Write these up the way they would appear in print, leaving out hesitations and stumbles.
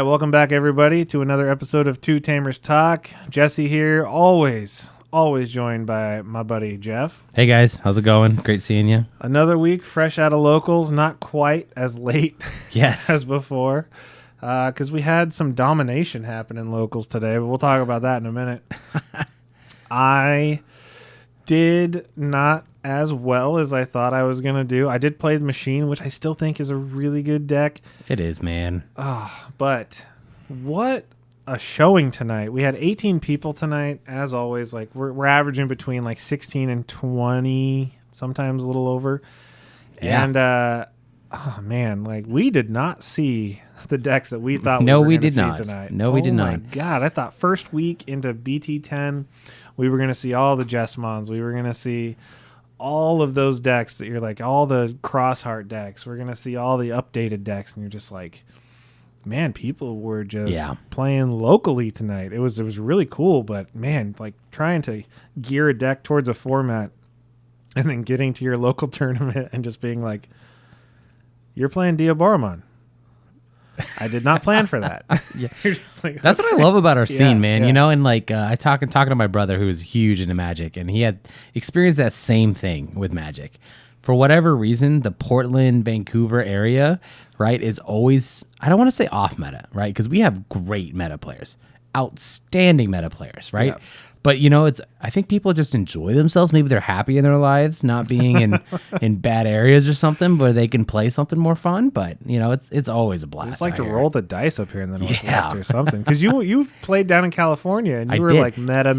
right, welcome back, everybody, to another episode of Two Tamers Talk. Jesse here, always joined by my buddy Jeff. Hey guys, how's it going? Great seeing you. Another week, fresh out of locals, not quite as late as before, because we had some domination happen in locals today, but we'll talk about that in a minute. I did not as well as I thought I was going to do. I did play the Machine, which I still think is a really good deck. It is, man. But what a showing tonight. We had 18 people tonight, as always. Like we're averaging between like 16 and 20, sometimes a little over. Yeah. And oh man, like we did not see the decks that we thought we were going to see tonight. No, we did not. Oh my God, I thought first week into BT10 we were going to see all the Jessmons. We were going to see all of those decks that you're like, all the Crossheart decks. We're going to see all the updated decks, and you're just like, man, people were just playing locally tonight. It was really cool, but man, like trying to gear a deck towards a format and then getting to your local tournament and just being like, you're playing Diaboromon. I did not plan for that. You're just like, that's what I love about our scene, man. You know, and like talking to my brother who is huge into Magic, and he had experienced that same thing with Magic. For whatever reason, the Portland, Vancouver area, right, is always, I don't want to say off meta, right? Because we have great meta players, outstanding meta players, right? Yeah. But, you know, I think people just enjoy themselves. Maybe they're happy in their lives, not being in bad areas or something, where they can play something more fun. But, you know, it's always a blast. It's like to roll the dice up here in the Northwest or something. Because you played down in California, and you were like meta,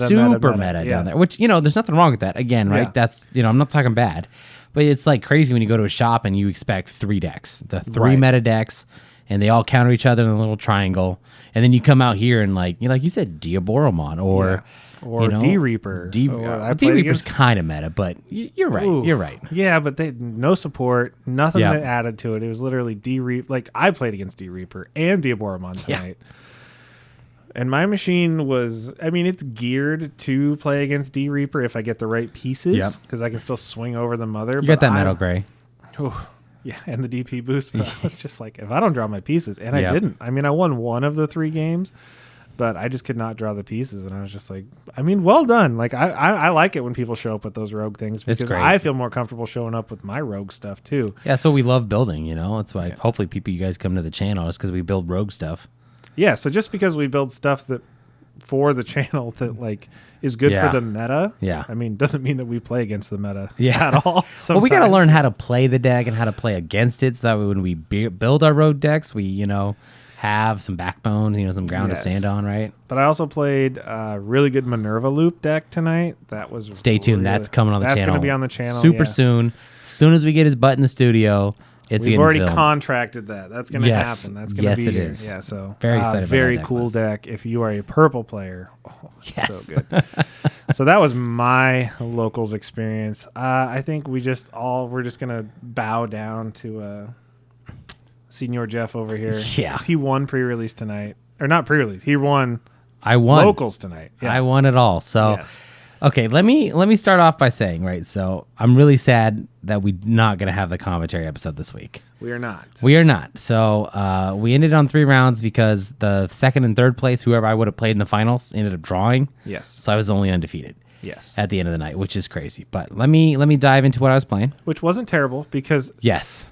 super meta down there. Which, you know, there's nothing wrong with that. Again, right? Yeah. That's, you know, I'm not talking bad. But it's like crazy when you go to a shop and you expect 3 decks. The 3 meta decks. And they all counter each other in a little triangle. And then you come out here and like you said, Diaboromon or you know, D-Reaper. D-Reaper's kind of meta, but you're right. Ooh. You're right. Yeah, but they no support, nothing that added to it. It was literally D-Reaper. Like I played against D-Reaper and Diaboromon tonight. Yeah. And my machine was, I mean, it's geared to play against D-Reaper if I get the right pieces, because I can still swing over the mother. You got that metal gray. Yeah, and the DP boost, but I was just like, if I don't draw my pieces, and I didn't. I mean, I won one of the 3 games, but I just could not draw the pieces, and I was just like, I mean, well done. Like, I like it when people show up with those rogue things, because I feel more comfortable showing up with my rogue stuff, too. Yeah, so we love building, you know? That's why hopefully you guys come to the channel is because we build rogue stuff. Yeah, so just because we build stuff that for the channel that, like, is good for the meta. Yeah. I mean, doesn't mean that we play against the meta at all. Well, we got to learn how to play the deck and how to play against it so that way when we build our road decks, we, you know, have some backbone, you know, some ground to stand on, right? But I also played a really good Minerva Loop deck tonight. That was Stay tuned. That's coming on the channel. That's going to be on the channel. Super soon. As soon as we get his butt in the studio, we've already contracted that. That's going to happen. That's going to be here. Is. Yeah, so very excited. Very about that cool deck. If you are a purple player, so good. So that was my locals experience. I think we're just going to bow down to Senior Jeff over here. Yeah, he won pre-release tonight, or not pre-release. He won. I won locals tonight. Yeah. I won it all. So. Yes. Okay, let me start off by saying, right, so I'm really sad that we're not going to have the commentary episode this week. We are not. We are not. So we ended on 3 rounds because the second and third place, whoever I would have played in the finals, ended up drawing. Yes. So I was only undefeated. Yes. At the end of the night, which is crazy. But let me dive into what I was playing. Which wasn't terrible because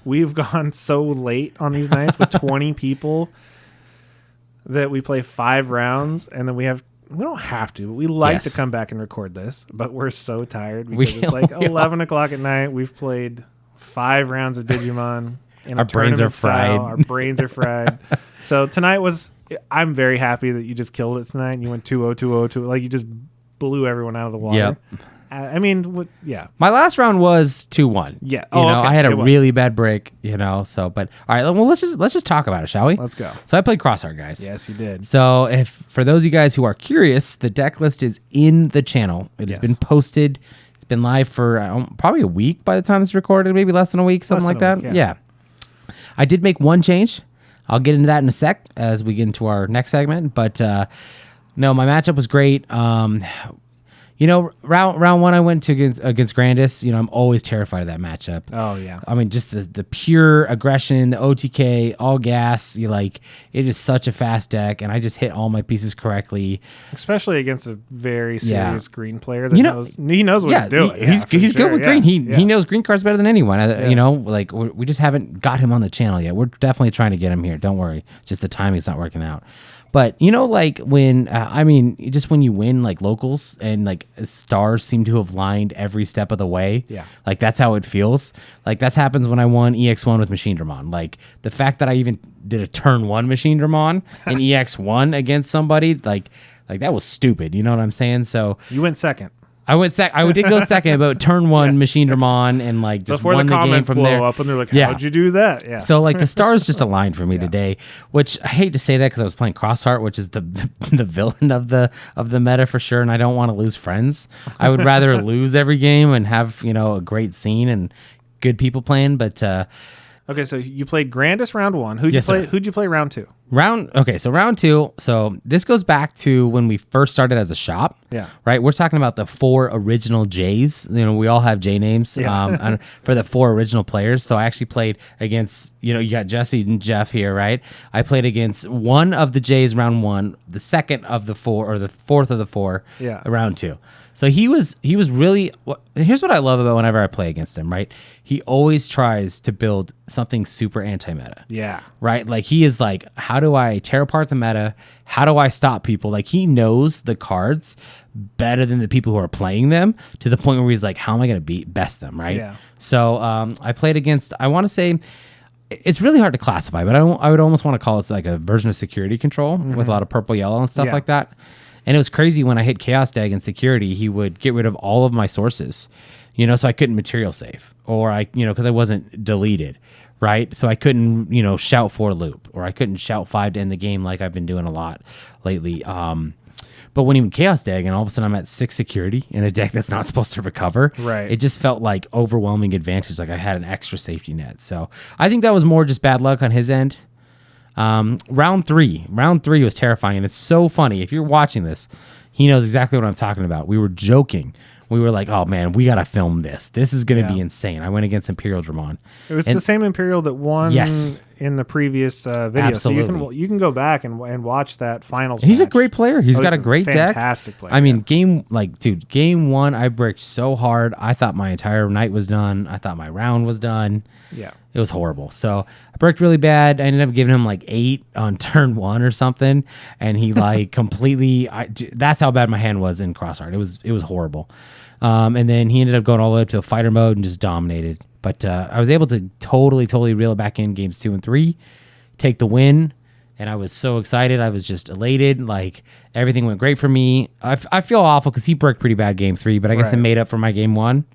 we've gone so late on these nights with 20 people that we play 5 rounds and then we don't have to, but we like to come back and record this, but we're so tired because it's like 11 o'clock at night. We've played 5 rounds of Digimon. Our brains are fried. Our brains are fried. So tonight I'm very happy that you just killed it tonight and you went 2-0, 2-0, like you just blew everyone out of the water. Yep. I mean, my last round was 2-1. Yeah. You know, I had a really bad break, you know, so, but all right, well, let's just talk about it, shall we? Let's go. So I played Crossheart, guys. Yes, you did. So for those of you guys who are curious, the deck list is in the channel. It has been posted. It's been live for probably a week by the time it's recorded, maybe less than a week, something like that. Yeah. I did make one change. I'll get into that in a sec as we get into our next segment, but no, my matchup was great. You know, round one I went to against Grandis. You know, I'm always terrified of that matchup. Oh yeah. I mean, just the pure aggression, the OTK, all gas. It is such a fast deck, and I just hit all my pieces correctly. Especially against a very serious green player that knows what he's doing. He's good with green. He knows green cards better than anyone. You know, like we just haven't got him on the channel yet. We're definitely trying to get him here. Don't worry. Just the timing's not working out. But, you know, like when, just when you win like locals and like stars seem to have lined every step of the way. Yeah. Like that's how it feels. Like that happens when I won EX1 with Machine Dramon. Like the fact that I even did a turn 1 Machine Dramon in EX1 against somebody, like that was stupid. You know what I'm saying? So you went second. I did go second, but turn 1 Machine Dramon and like just before won the game from blow there. Up and they're like, how'd you do that? Yeah. So like the stars just aligned for me today, which I hate to say that because I was playing Crossheart, which is the villain of the meta for sure, and I don't want to lose friends. I would rather lose every game and have a great scene and good people playing. But okay, so you played Grandis round 1. Who'd you play round 2? So round 2. So this goes back to when we first started as a shop. Yeah. Right. We're talking about the 4 original J's. You know, we all have J names for the 4 original players. So I actually played against, you got Jesse and Jeff here, right? I played against one of the J's round 1, the second of the 4, or the fourth of the 4 round 2. So he was really. Here's what I love about whenever I play against him. Right, he always tries to build something super anti-meta. Yeah. Right, like he is like, how do I tear apart the meta? How do I stop people? Like he knows the cards better than the people who are playing them, to the point where he's like, how am I going to best them? Right. Yeah. So I played against. I want to say. It's really hard to classify, but I would almost want to call it like a version of security control with a lot of purple, yellow, and stuff like that. And it was crazy when I hit Chaos Dag in security, he would get rid of all of my sources, so I couldn't material save, or because I wasn't deleted, right? So I couldn't, shout 4 loop, or I couldn't shout 5 to end the game like I've been doing a lot lately. But when he would Chaos Dag and all of a sudden I'm at 6 security in a deck that's not supposed to recover, right? It just felt like overwhelming advantage, like I had an extra safety net. So I think that was more just bad luck on his end. Round three was terrifying, and it's so funny. If you're watching this, he knows exactly what I'm talking about. We were joking. We were like, oh man, we got to film this. This is going to be insane. I went against Imperial Dramon. It was the same Imperial that won in the previous video. Absolutely. So you can go back and watch that finals He's match. A great player. He's got a great deck. Fantastic player. I mean, game 1, I bricked so hard. I thought my entire night was done. I thought my round was done. Yeah. It was horrible. So I bricked really bad. I ended up giving him like 8 on turn 1 or something. And he like completely, that's how bad my hand was in Crossheart. It was horrible. And then he ended up going all the way up to a fighter mode and just dominated. But I was able to totally reel it back in games 2 and 3, take the win. And I was so excited. I was just elated. Like everything went great for me. I feel awful because he bricked pretty bad game 3, but I guess it made up for my game 1.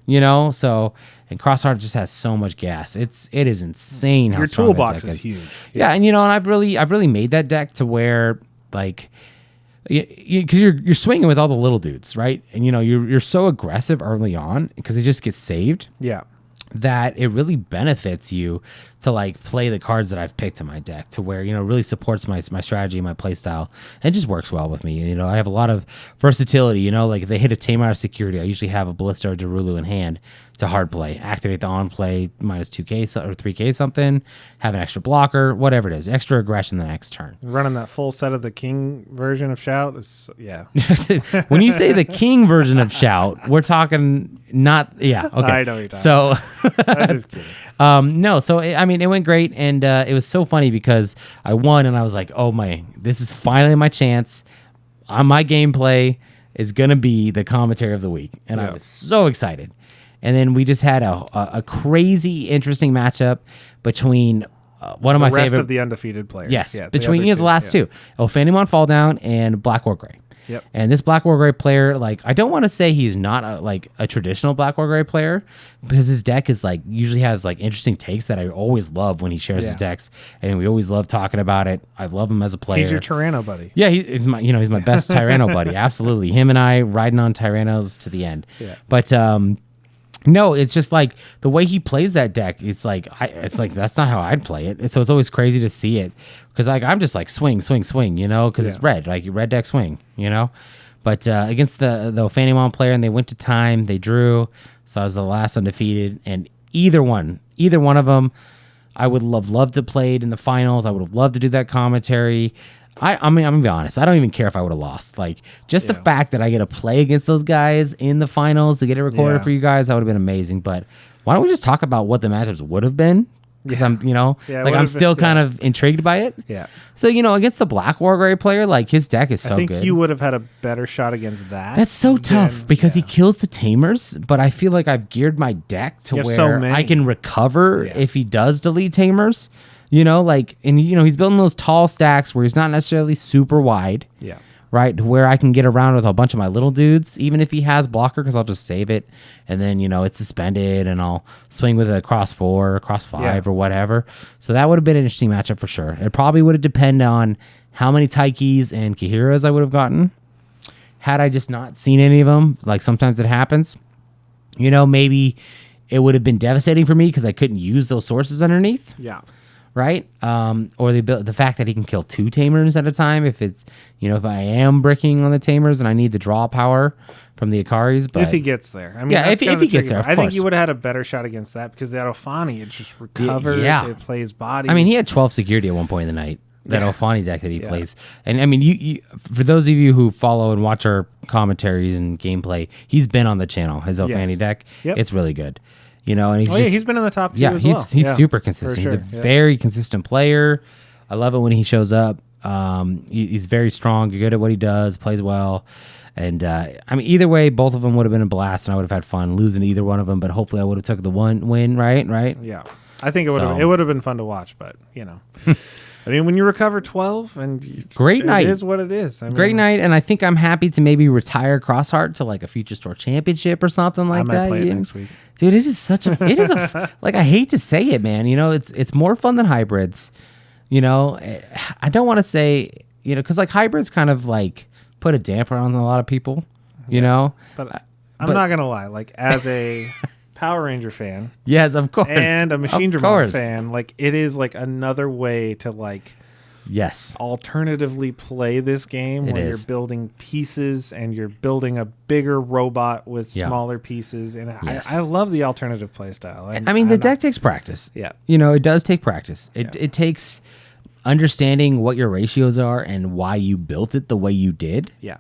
So, and Crossheart just has so much gas. It is insane how your strong toolbox that deck is huge. Yeah, and and I've really made that deck to where like, because you're swinging with all the little dudes, right? And you're so aggressive early on because they just get saved. Yeah. That it really benefits you to like play the cards that I've picked in my deck to where, really supports my strategy, my play style, and it just works well with me. I have a lot of versatility, like if they hit a Tamer out of security, I usually have a Ballista or Darulu in hand to hard play, activate the on play minus 2k or 3k something, have an extra blocker, whatever it is, extra aggression the next turn. Running that full set of the King version of Shout is, yeah. When you say the King version of Shout, we're talking not, yeah, okay. I know what you're talking about. I'm just kidding. No, so it went great, and it was so funny because I won, and I was like, oh my, this is finally my chance. My gameplay is gonna be the commentary of the week, and I was so excited. And then we just had a crazy, interesting matchup between one of my favorite of the undefeated players. Yes, between the last two, Ophanimon Fall Down and Black War Gray. Yep. And this Black War Gray player, like, I don't want to say he's not a traditional Black War Gray player, because his deck is like usually has like interesting takes that I always love when he shares his decks, and we always love talking about it. I love him as a player. He's your Tyranno buddy. Yeah, he's my he's my best Tyranno buddy. Absolutely, him and I riding on Tyrannos to the end. Yeah. But no, it's just like the way he plays that deck. It's like that's not how I'd play it. So it's always crazy to see it because like I'm just like swing, because it's red, like red deck swing, But against the Fanny player, and they went to time, they drew, so I was the last undefeated. And either one of them, I would love to play it in the finals. I would have loved to do that commentary. I mean, I'm gonna be honest. I don't even care if I would have lost. Like, just the fact that I get to play against those guys in the finals to get it recorded for you guys, that would have been amazing. But why don't we just talk about what the matchups would have been? Because I'm, I'm still kind of intrigued by it. Yeah. So, against the Black Wargrave player, like, his deck is so good. I think you would have had a better shot against that. That's so tough because he kills the Tamers, but I feel like I've geared my deck to where I can recover if he does delete Tamers. He's building those tall stacks where he's not necessarily super wide. Yeah. Right, where I can get around with a bunch of my little dudes, even if he has blocker, because I'll just save it, and then it's suspended, and I'll swing with a cross 4, or cross 5, or whatever. So that would have been an interesting matchup for sure. It probably would have depended on how many Taikis and Kihiras I would have gotten. Had I just not seen any of them, like sometimes it happens, maybe it would have been devastating for me because I couldn't use those sources underneath. Yeah. Right? Or the fact that he can kill 2 Tamers at a time if it's, if I am bricking on the Tamers and I need the draw power from the Akaris. But if he gets there. I mean, if he gets there, I think you would have had a better shot against that because the Alfani, it just recovers, it plays bodies. I mean, he had 12 security at one point in the night, that Alfani deck that he plays. And I mean, you for those of you who follow and watch our commentaries and gameplay, he's been on the channel, his Alfani deck. Yep. It's really good. And he's been in the top 2 as well. He's super consistent. Sure. He's a very consistent player. I love it when he shows up. He's very strong, good at what he does, plays well. And I mean, either way, both of them would have been a blast, and I would have had fun losing either one of them. But hopefully, I would have took the one win, right? Yeah, I think it would have been fun to watch. But I mean, when you recover 12 and great night, it is what it is. Great night, and I think I'm happy to maybe retire Crossheart to like a Future Store Championship or something like that. I might play it next week. Dude, it is like, I hate to say it, man. It's more fun than hybrids. I don't want to say, because like hybrids kind of like put a damper on a lot of people, But I'm not going to lie. Like, as a Power Ranger fan. Yes, of course. And a Machine Dramon fan. Like, it is like another way to like... Yes. Alternatively play this game where you're building pieces and you're building a bigger robot with smaller pieces. And I love the alternative play style. I mean, the deck takes practice. Yeah. It does take practice. It takes understanding what your ratios are and why you built it the way you did. Yeah.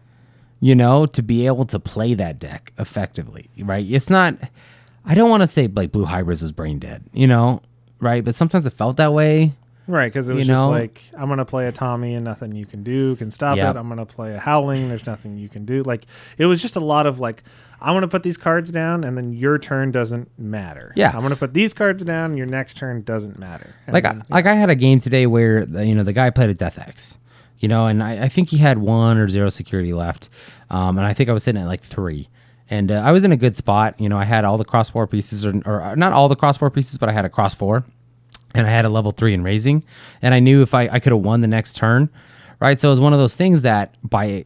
To be able to play that deck effectively, right? It's not... I don't want to say like Blue Hybrids was brain dead, right? But sometimes it felt that way. Right, because it was just like, I'm going to play a Tommy and nothing you can do can stop it. I'm going to play a Howling, there's nothing you can do. Like, it was just a lot of like, I want to put these cards down and then your turn doesn't matter. Yeah. I'm going to put these cards down and your next turn doesn't matter. And I had a game today where, the guy played a Death X, and I think he had 1 or 0 security left. And I think I was sitting at like 3. And I was in a good spot. I had all the cross 4 pieces, or not all the cross 4 pieces, but I had a cross 4. And I had a level 3 in raising, and I knew if I could have won the next turn, right? So it was one of those things that by,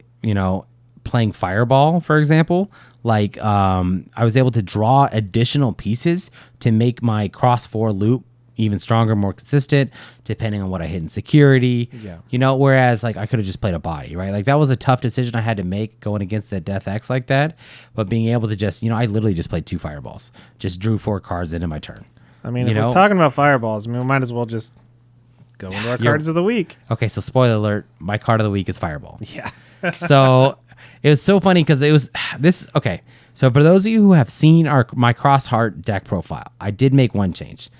playing Fireball, for example, like I was able to draw additional pieces to make my cross 4 loop even stronger, more consistent, depending on what I hit in security. Yeah. Whereas like I could have just played a body, right? Like that was a tough decision I had to make going against the Death X like that. But being able to just, I literally just played 2 Fireballs, just drew 4 cards into my turn. I mean, if we're talking about Fireballs, I mean, we might as well just go into our cards of the week. Okay, so spoiler alert, my card of the week is Fireball. Yeah. So it was so funny because it was this. Okay, so for those of you who have seen my Crossheart deck profile, I did make one change.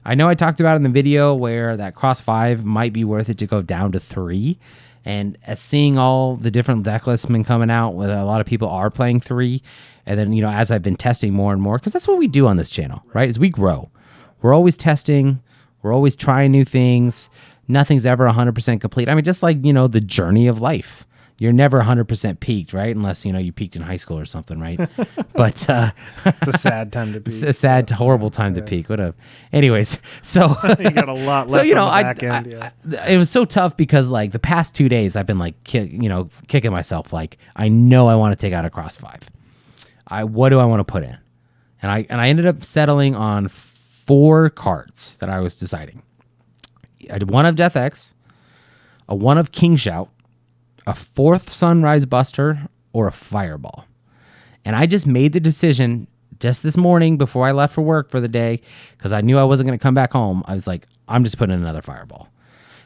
I know I talked about it in the video where that Cross 5 might be worth it to go down to 3. And as seeing all the different deck lists been coming out, where a lot of people are playing 3, and then, as I've been testing more and more, because that's what we do on this channel, right? Is we grow. We're always testing. We're always trying new things. Nothing's ever 100% complete. I mean, just like, the journey of life. You're never 100% peaked, right? Unless, you peaked in high school or something, right? But it's a sad time to peak. It's a sad, horrible time to peak. Whatever. Anyways, so you got a lot left on the back end. It was so tough because like the past 2 days I've been like, kicking myself. Like I know I want to take out a Cross 5. What do I want to put in? And I ended up settling on 4 cards that I was deciding. I did 1 of Death X, a 1 of King Shout, a 4th Sunrise Buster, or a fireball. And I just made the decision just this morning before I left for work for the day, because I knew I wasn't going to come back home. I was like, I'm just putting in another fireball,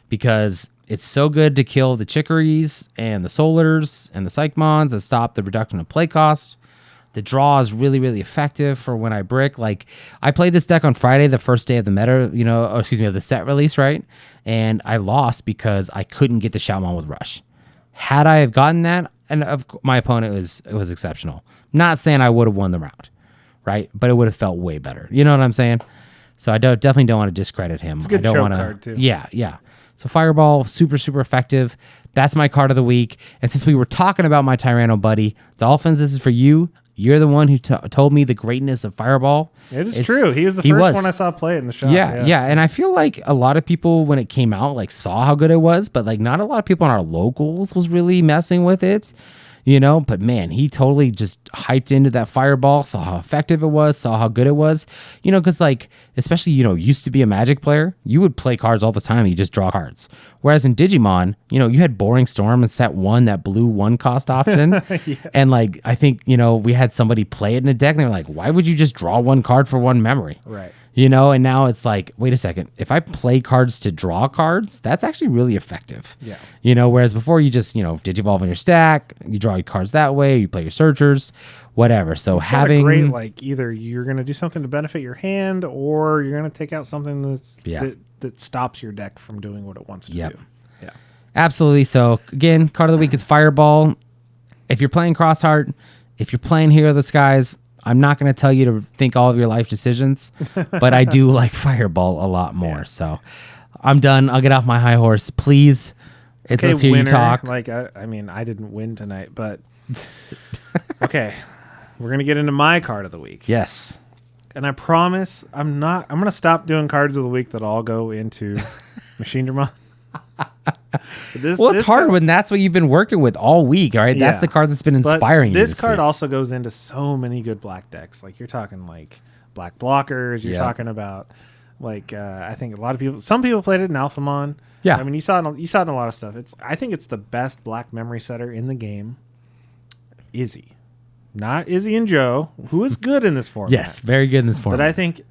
because it's so good to kill the chicories and the solars and the psychmons that stop the reduction of play cost. The draw is really, really effective for when I brick. Like, I played this deck on Friday, the first day of the meta, of the set release, right? And I lost because I couldn't get the Shoutmon with Rush. Had I have gotten that, and my opponent was exceptional. Not saying I would have won the round, right? But it would have felt way better. You know what I'm saying? So I definitely don't want to discredit him. It's a good choke card too. Yeah. So Fireball, super, super effective. That's my card of the week. And since we were talking about my Tyranno buddy, Dolphins, this is for you. You're the one who told me the greatness of Fireball. It is true. He was the first one I saw play it in the shop. Yeah. And I feel like a lot of people, when it came out, like saw how good it was, but like not a lot of people in our locals was really messing with it. But man, he totally just hyped into that Fireball, saw how effective it was, saw how good it was, because like, especially, used to be a Magic player, you would play cards all the time and you just draw cards. Whereas in Digimon, you had Boring Storm and set 1, that blue 1 cost option. Yeah. And like, I think, we had somebody play it in a deck and they were like, why would you just draw 1 card for 1 memory? Right. And now it's like, wait a second, if I play cards to draw cards, that's actually really effective. Yeah. Whereas before you just, Digivolve in your stack, you draw your cards that way, you play your searchers, whatever. So it's having great, like either you're going to do something to benefit your hand or you're going to take out something that stops your deck from doing what it wants to do. Yeah. Absolutely. So again, card of the week is Fireball. If you're playing Crossheart, if you're playing Hero of the Skies, I'm not going to tell you to think all of your life decisions, but I do like Fireball a lot more. Yeah. So I'm done. I'll get off my high horse. Please. Let's hear you talk. Like, I mean, I didn't win tonight, but okay. We're going to get into my card of the week. Yes. And I promise I'm going to stop doing cards of the week that all go into Machine Dramon. It's hard when that's what you've been working with all week, all right? Yeah. That's the card that's been inspiring you this card week. Also goes into so many good black decks. Like, you're talking like black blockers. You're talking about like I think some people played it in Alphamon. Yeah. I mean, you saw it in a lot of stuff. I think it's the best black memory setter in the game. Izzy. Not Izzy and Joe, who is good in this format. Yes, very good in this format. But I think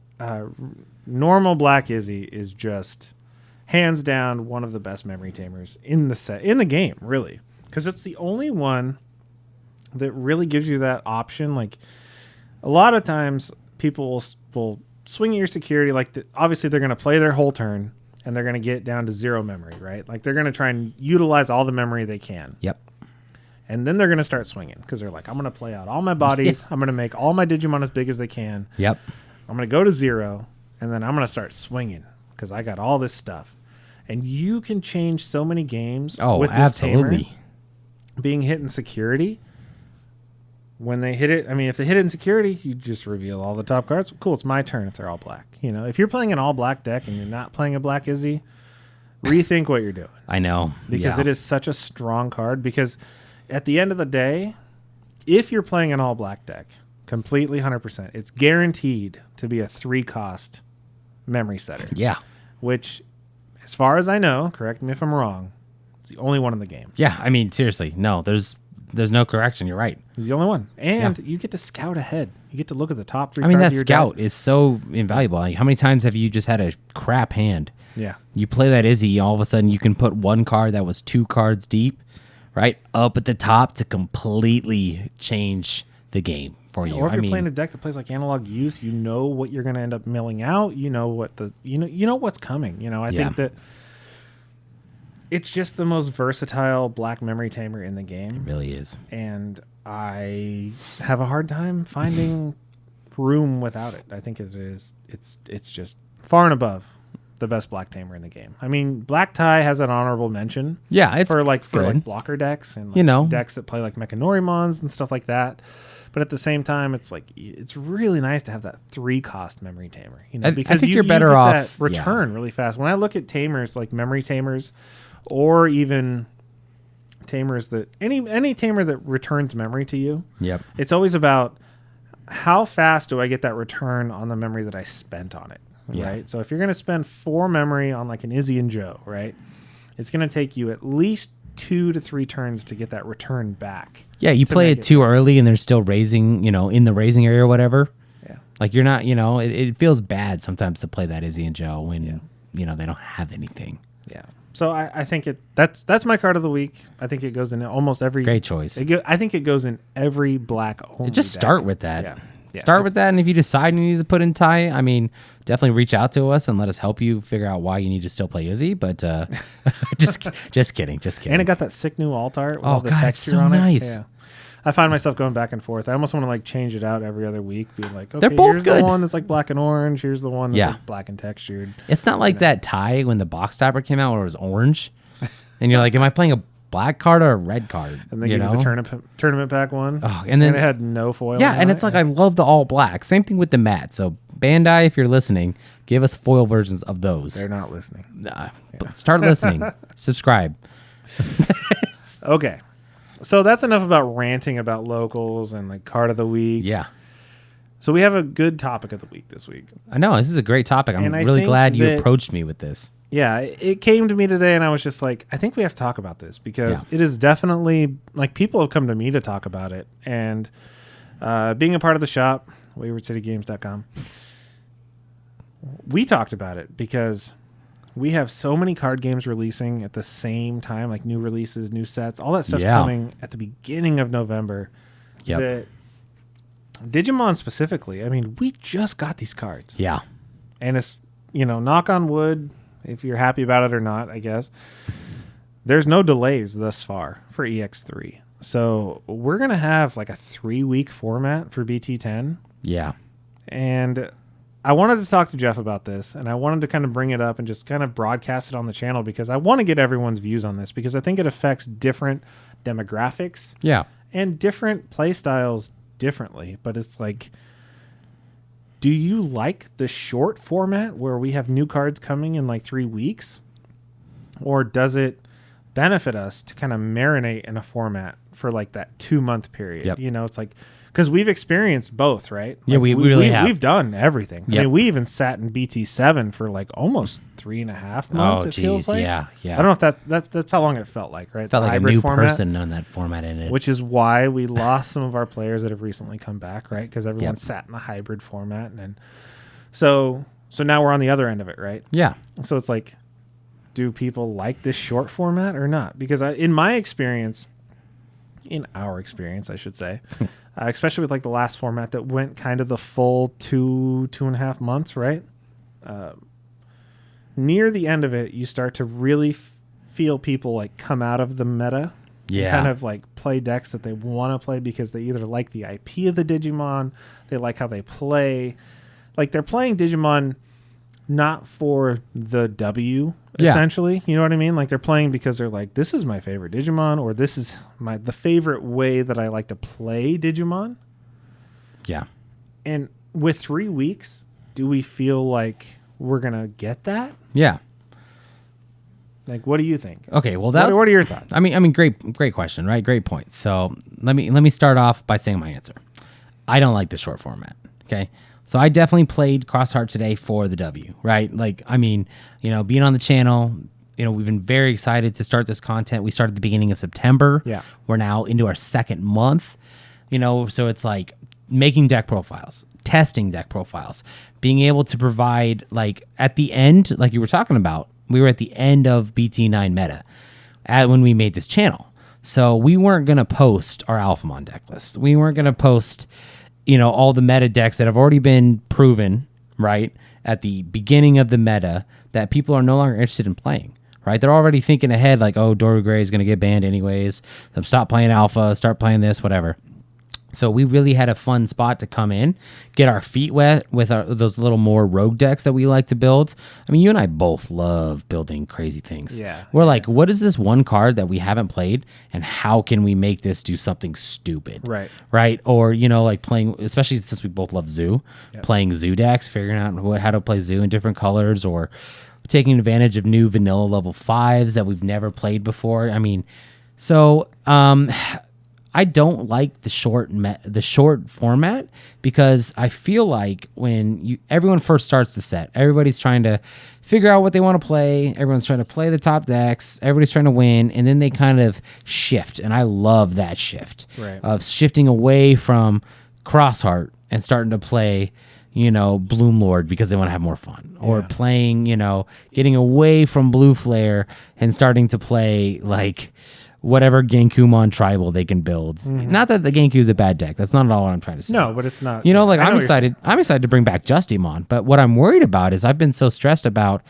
normal black Izzy is just hands down one of the best memory tamers in the game, really, because it's the only one that really gives you that option. Like, a lot of times people will swing at your security, like obviously they're going to play their whole turn and they're going to get down to 0 memory, right? Like, they're going to try and utilize all the memory they can. Yep. And then they're going to start swinging because they're like, I'm going to play out all my bodies. I'm going to make all my Digimon as big as they can. Yep. I'm going to go to 0, and then I'm going to start swinging because I got all this stuff. And you can change so many games with this absolutely. tamer being hit in security. When they hit it, I mean, if they hit it in security, you just reveal all the top cards. Cool, it's my turn if they're all black. If you're playing an all black deck and you're not playing a black Izzy, rethink what you're doing. I know. Because it is such a strong card. Because at the end of the day, if you're playing an all black deck, completely 100%, it's guaranteed to be a 3-cost memory setter. Yeah. Which, as far as I know, correct me if I'm wrong, it's the only one in the game. Yeah, I mean, seriously, no, there's no correction. You're right. He's the only one. And you get to scout ahead. You get to look at the top 3 cards. I mean, that scout is so invaluable. Like, how many times have you just had a crap hand? Yeah. You play that Izzy, all of a sudden you can put 1 card that was 2 cards deep, right, up at the top to completely change the game for you. Or if you're playing a deck that plays like Analog Youth, you know what you're going to end up milling out. You know what you know what's coming. I think that it's just the most versatile black memory tamer in the game. It really is. And I have a hard time finding room without it. I think it's just far and above the best black tamer in the game. I mean, Black Tie has an honorable mention. Yeah, it's for like good. Blocker decks and decks that play like Mechanorimons and stuff like that. But at the same time, it's like it's really nice to have that 3-cost memory tamer. Because I think you're better off that return really fast. When I look at tamers like memory tamers, or even tamers that any tamer that returns memory to you. Yep. It's always about how fast do I get that return on the memory that I spent on it. Right. So if you're going to spend 4 memory on like an Izzy and Joe, right, it's going to take you at least 2 to 3 turns to get that return back. Yeah, you play it too early and they're still raising, in the raising area or whatever. Yeah. Like you're not, it feels bad sometimes to play that Izzy and Joe when, they don't have anything. Yeah. So I think that's my card of the week. I think it goes in almost every. Great choice. I think it goes in every black only. Just deck. start with that. Yeah. Start with that, and if you decide you need to put in Ty, definitely reach out to us and let us help you figure out why you need to still play Izzy. But just kidding. And it got that sick new alt art with Oh all the God, texture it's so on nice. it. Yeah. I find myself going back and forth. I almost want to like change it out every other week. Be like, okay, They're both here's good. the one that's like black and orange. Here's the one that's like black and textured. It's not like that Ty when the box topper came out where it was orange, and you're like, am I playing a black card or a red card? And they give you the tournament pack one. Oh, and then it had no foil. Yeah, and it's like I love the all black. Same thing with the matte. So Bandai, if you're listening, give us foil versions of those. They're not listening. Start listening. Subscribe. Okay. So that's enough about ranting about locals and like card of the week. Yeah. So we have a good topic of the week this week. I know. This is a great topic. I'm really glad you approached me with this. Yeah, it came to me today and I was just like, I think we have to talk about this because it is definitely like people have come to me to talk about it. And being a part of the shop, waywardcitygames.com, we talked about it because we have so many card games releasing at the same time, like new releases, new sets, all that stuff's coming at the beginning of November. Yep. That Digimon specifically, we just got these cards. Yeah. And it's, knock on wood, if you're happy about it or not, I guess. There's no delays thus far for EX3. So we're going to have like a 3-week format for BT10. Yeah. And I wanted to talk to Jeff about this, and I wanted to kind of bring it up and just kind of broadcast it on the channel because I want to get everyone's views on this because I think it affects different demographics and different play styles differently. But it's like, do you like the short format where we have new cards coming in like 3 weeks? Or does it benefit us to kind of marinate in a format for like that 2-month period? Yep. It's like, because we've experienced both, right? Yeah, we really have. We've done everything. Yep. We even sat in BT7 for like almost 3.5 months. It feels like. Yeah. I don't know if that's how long it felt like, right? Felt like a new person on that format in it. Which is why we lost some of our players that have recently come back, right? Because everyone sat in the hybrid format, and so now we're on the other end of it, right? Yeah. So it's like, do people like this short format or not? Because in our experience, I should say, especially with like the last format that went kind of the full 2.5 months, right? Near the end of it, you start to really feel people like come out of the meta. Yeah. Kind of like play decks that they want to play because they either like the IP of the Digimon, they like how they play. Like they're playing Digimon not for the W, essentially. You know what I mean? Like they're playing because they're like, this is my favorite Digimon, or this is the favorite way that I like to play Digimon. Yeah. And with 3 weeks, do we feel like we're going to get that? Yeah. Like, what do you think? Okay, well, what are your thoughts? Great question, right? Great point. So let me start off by saying my answer. I don't like the short format. Okay. So I definitely played Crossheart today for the W, right? Like, being on the channel, we've been very excited to start this content. We started at the beginning of September. Yeah. We're now into our 2nd month, so it's like making deck profiles, testing deck profiles, being able to provide like at the end, like you were talking about, we were at the end of BT9 meta when we made this channel. So we weren't going to post our Alphamon deck list. We weren't going to post all the meta decks that have already been proven, right, at the beginning of the meta that people are no longer interested in playing, right? They're already thinking ahead like, oh, Doru Gray is going to get banned anyways. So stop playing Alpha, start playing this, whatever. So we really had a fun spot to come in, get our feet wet with those little more rogue decks that we like to build. You and I both love building crazy things. Yeah. We're like, what is this one card that we haven't played, and how can we make this do something stupid? Right. Right? Or, like playing, especially since we both love Zoo, playing Zoo decks, figuring out how to play Zoo in different colors, or taking advantage of new vanilla level 5s that we've never played before. I don't like the short format, because I feel like when everyone first starts the set, everybody's trying to figure out what they want to play. Everyone's trying to play the top decks. Everybody's trying to win, and then they kind of shift. And I love that shift of shifting away from Crossheart and starting to play, Bloom Lord because they want to have more fun, or playing, getting away from Blue Flare and starting to play like whatever Genkumon tribal they can build. Not that the Genku is a bad deck. That's not at all what I'm trying to say. No, but it's not. I'm excited. I'm excited to bring back Justimon. But what I'm worried about is I've been so stressed about,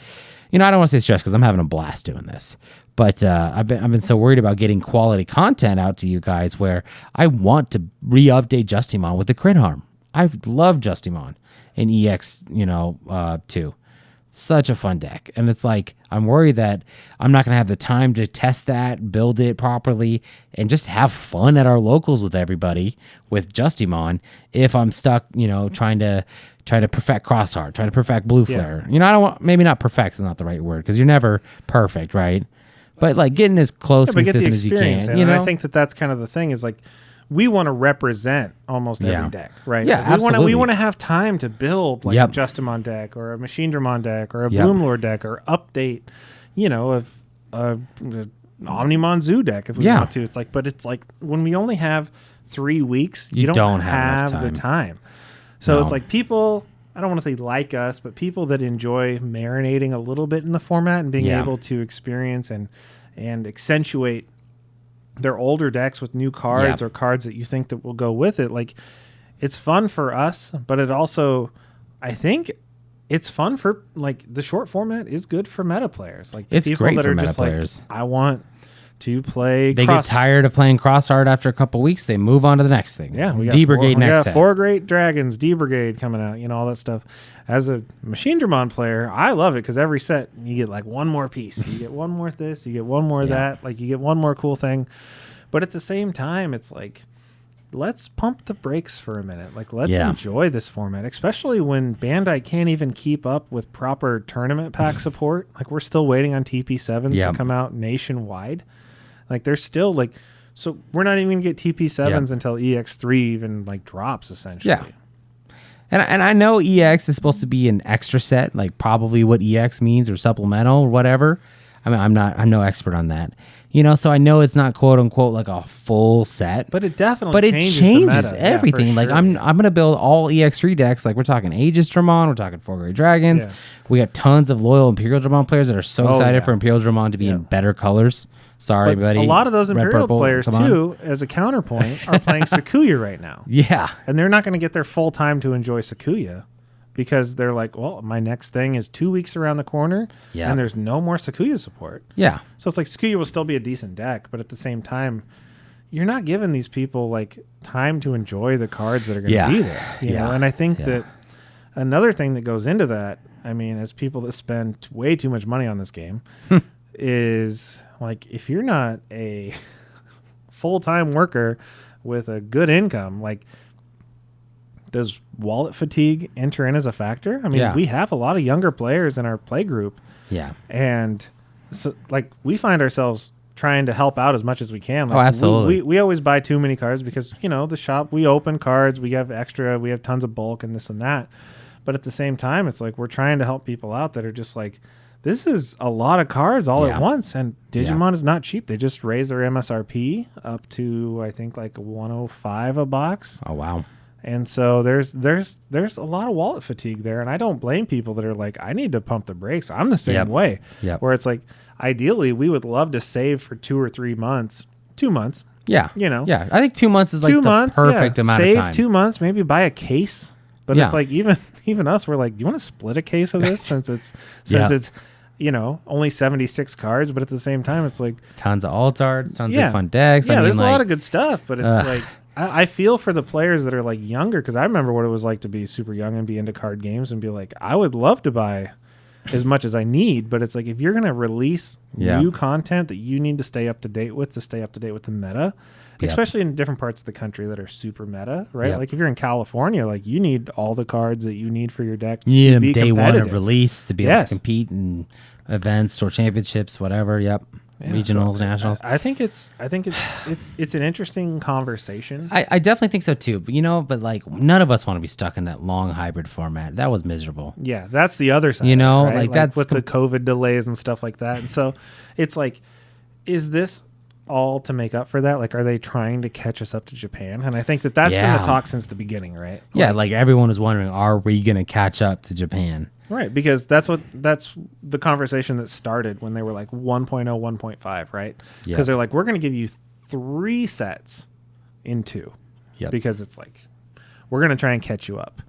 I don't want to say stressed because I'm having a blast doing this. But I've been so worried about getting quality content out to you guys where I want to re-update Justimon with the crit harm. I love Justimon in EX, 2. Such a fun deck. And it's like, I'm worried that I'm not going to have the time to test that, build it properly, and just have fun at our locals with everybody with Justimon if I'm stuck, trying to perfect Crossheart, trying to perfect Blue Flare. I don't want, maybe not perfect is not the right word because you're never perfect, right? But like getting as close and consistent as you can. And I think that's kind of the thing is like, we want to represent almost every deck, right? Yeah, absolutely. We want to have time to build like a Justimon deck or a Machine Dramon deck or a Bloom Lord deck or update, a Omnimon Zoo deck if we want to. It's like, but it's like when we only have 3 weeks, you don't have the time. So it's like people, I don't want to say like us, but people that enjoy marinating a little bit in the format and being able to experience and accentuate their older decks with new cards or cards that you think that will go with it. Like, it's fun for us, but it also, I think it's fun for, like, the short format is good for meta players. Like, it's people great that for are meta just players. Like, I want to play They get tired of playing Crossheart after a couple weeks. They move on to the next thing. Yeah, we got D-Brigade next set. 4 Great Dragons, D-Brigade coming out, all that stuff. As a Machine Dramon player, I love it because every set you get like one more piece. You get one more this, you get one more that, like you get one more cool thing. But at the same time, it's like, let's pump the brakes for a minute. Like, let's enjoy this format, especially when Bandai can't even keep up with proper tournament pack support. Like, we're still waiting on TP7s to come out nationwide. Like, there's still, like, so we're not even going to get TP7s until EX3 even, like, drops, essentially. Yeah. And I know EX is supposed to be an extra set, like probably what EX means or supplemental or whatever. I mean, I'm no expert on that. So I know it's not quote unquote like a full set. But it definitely changes everything. Yeah, like sure. I'm gonna build all EX3 decks. Like we're talking Aegis Dramon, we're talking 4 Great Dragons. Yeah. We got tons of loyal Imperial Dramon players that are so excited for Imperial Dramon to be in better colors. Sorry, buddy. A lot of those Imperial players, too, as a counterpoint, are playing Sakuya right now. Yeah. And they're not going to get their full time to enjoy Sakuya because they're like, well, my next thing is 2 weeks around the corner, and there's no more Sakuya support. Yeah. So it's like Sakuya will still be a decent deck, but at the same time, you're not giving these people like time to enjoy the cards that are going to be there. You know? And I think that another thing that goes into that, I mean, as people that spend way too much money on this game, is like if you're not a full-time worker with a good income, like does wallet fatigue enter in as a factor? I mean, we have a lot of younger players in our play group. Yeah. And so like we find ourselves trying to help out as much as we can. Like, absolutely. We always buy too many cards because, the shop, we open cards, we have extra, we have tons of bulk and this and that. But at the same time, it's like we're trying to help people out that are just like, this is a lot of cards all at once, and Digimon is not cheap. They just raised their MSRP up to, I think, like $105 a box. Oh, wow. And so there's a lot of wallet fatigue there, and I don't blame people that are like, I need to pump the brakes. I'm the same way. Yep. Where it's like, ideally, we would love to save for 2 or 3 months. 2 months. Yeah. Yeah. I think 2 months is like the perfect amount of time. Save 2 months, maybe buy a case. But it's like even us, we're like, do you want to split a case of this since it's only 76 cards, but at the same time, it's like tons of alt-arts, tons of fun decks. Yeah, there's a lot of good stuff, but it's like I feel for the players that are like younger because I remember what it was like to be super young and be into card games and be like, I would love to buy as much as I need, but it's like if you're gonna release new content that you need to stay up to date with the meta. Especially in different parts of the country that are super meta, right? Yep. Like if you're in California, like you need all the cards that you need for your deck. You need them day one of release to be able to compete in events or championships, whatever. Yep. regionals, nationals. I think it's an interesting conversation. I definitely think so too. But but like none of us want to be stuck in that long hybrid format. That was miserable. Yeah, that's the other side. Right? Like that's with the COVID delays and stuff like that. And so it's like, is this all to make up for that? Like, are they trying to catch us up to Japan? And I think that's been the talk since the beginning, right? Yeah, like everyone was wondering, are we going to catch up to Japan? Right, because that's the conversation that started when they were like 1.0, 1.5, right? Because they're like, we're going to give you 3 sets in 2. Yep. Because it's like, we're going to try and catch you up.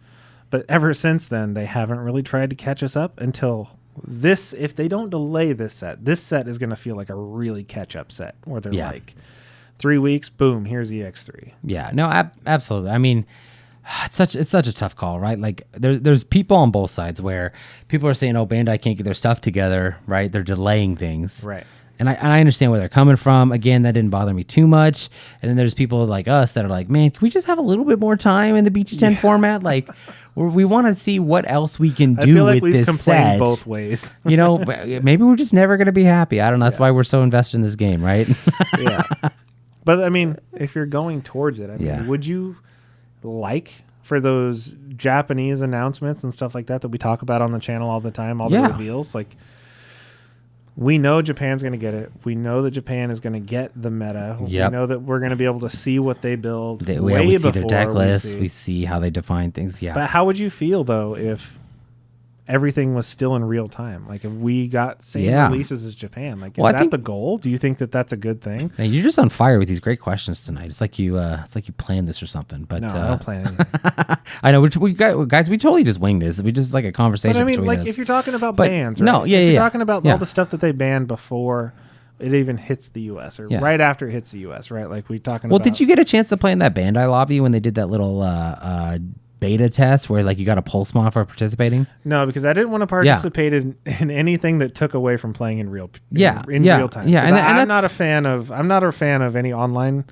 But ever since then, they haven't really tried to catch us up until this. If they don't delay this set is going to feel like a really catch-up set where they're like, 3 weeks, boom, here's the X3. Yeah, no, absolutely. I mean, it's such a tough call, right? Like there's people on both sides where people are saying, oh, Bandai can't get their stuff together, right? They're delaying things. Right. And I understand where they're coming from. Again, that didn't bother me too much. And then there's people like us that are like, man, can we just have a little bit more time in the BT10 format? Like, we want to see what else we can do I feel like with we've this complained set. both ways. Maybe we're just never going to be happy. I don't know. That's why we're so invested in this game, right? Yeah. But I mean, if you're going towards it, I mean, would you like for those Japanese announcements and stuff like that we talk about on the channel all the time, all the reveals? Like, we know Japan's going to get it. We know that Japan is going to get the meta. Yep. We know that we're going to be able to see what they build we see their deck list. We see how they define things. Yeah. But how would you feel, though, if everything was still in real time? Like, if we got same releases as Japan, like, is that the goal? Do you think that that's a good thing? Man, you're just on fire with these great questions tonight. It's like you planned this or something. But no, I don't plan anything. I know we totally just winged this. We just like a conversation. But I mean, like, us. If you're talking about bans, right? No, if you're talking about all the stuff that they banned before it even hits the U.S. or right after it hits the U.S., right? Like, we talking about. Well, did you get a chance to play in that Bandai lobby when they did that little beta test where like you got a pulse mod for participating? No, because I didn't want to participate in anything that took away from playing in real real time. Yeah, and I'm not a fan of any online